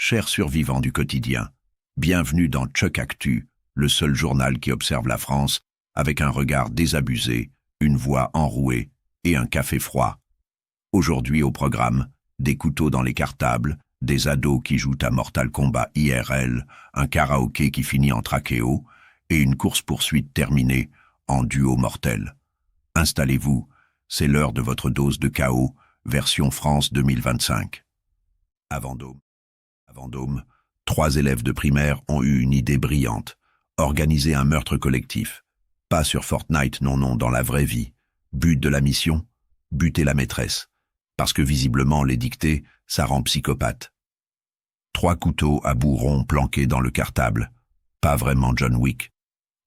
Chers survivants du quotidien, bienvenue dans Chuck Actu, le seul journal qui observe la France avec un regard désabusé, une voix enrouée et un café froid. Aujourd'hui au programme, des couteaux dans les cartables, des ados qui jouent à Mortal Kombat IRL, un karaoké qui finit en trachéo et une course-poursuite terminée en duo mortel. Installez-vous, c'est l'heure de votre dose de chaos, version France 2025. À Vendôme, 3 élèves de primaire ont eu une idée brillante. Organiser un meurtre collectif. Pas sur Fortnite, non, dans la vraie vie. But de la mission, buter la maîtresse. Parce que visiblement, les dictées, ça rend psychopathe. 3 couteaux à bout rond planqués dans le cartable. Pas vraiment John Wick,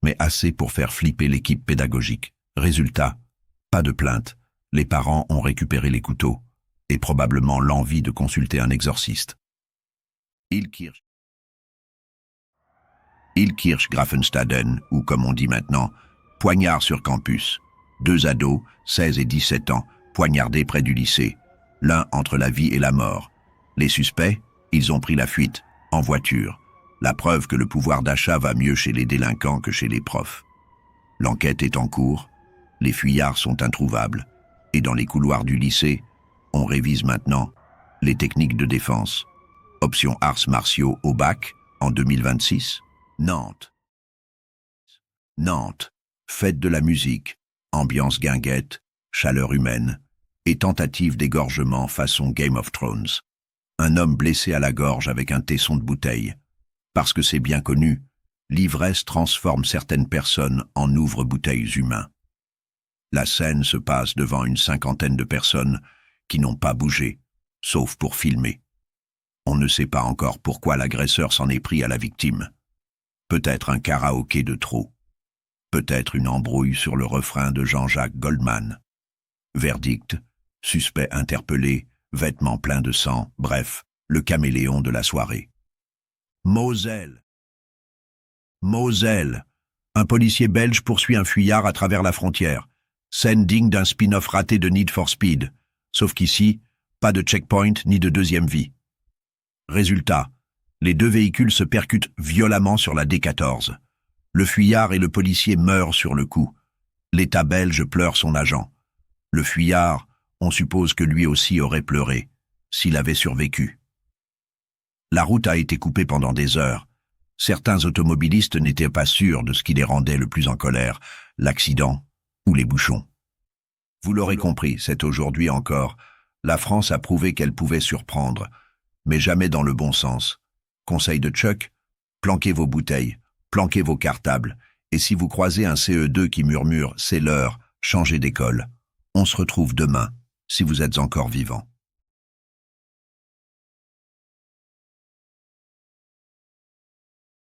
mais assez pour faire flipper l'équipe pédagogique. Résultat, pas de plainte. Les parents ont récupéré les couteaux, et probablement l'envie de consulter un exorciste. Illkirch Grafenstaden, ou comme on dit maintenant, poignard sur campus. 2 ados, 16 et 17 ans, poignardés près du lycée. L'un entre la vie et la mort. Les suspects, ils ont pris la fuite, en voiture. La preuve que le pouvoir d'achat va mieux chez les délinquants que chez les profs. L'enquête est en cours, les fuyards sont introuvables. Et dans les couloirs du lycée, on révise maintenant les techniques de défense. Option arts martiaux au bac, en 2026. Nantes, fête de la musique, ambiance guinguette, chaleur humaine, et tentative d'égorgement façon Game of Thrones. Un homme blessé à la gorge avec un tesson de bouteille. Parce que c'est bien connu, l'ivresse transforme certaines personnes en ouvre-bouteilles humains. La scène se passe devant une 50aine de personnes qui n'ont pas bougé, sauf pour filmer. On ne sait pas encore pourquoi l'agresseur s'en est pris à la victime. Peut-être un karaoké de trop. Peut-être une embrouille sur le refrain de Jean-Jacques Goldman. Verdict, suspect interpellé, vêtements pleins de sang, bref, le caméléon de la soirée. Moselle, un policier belge poursuit un fuyard à travers la frontière. Scène digne d'un spin-off raté de Need for Speed. Sauf qu'ici, pas de checkpoint ni de deuxième vie. Résultat, les 2 véhicules se percutent violemment sur la D14. Le fuyard et le policier meurent sur le coup. L'État belge pleure son agent. Le fuyard, on suppose que lui aussi aurait pleuré, s'il avait survécu. La route a été coupée pendant des heures. Certains automobilistes n'étaient pas sûrs de ce qui les rendait le plus en colère, l'accident ou les bouchons. Vous l'aurez compris, c'est aujourd'hui encore. La France a prouvé qu'elle pouvait surprendre, mais jamais dans le bon sens. Conseil de Chuck, planquez vos bouteilles, planquez vos cartables, et si vous croisez un CE2 qui murmure « c'est l'heure, changez d'école », on se retrouve demain, si vous êtes encore vivant.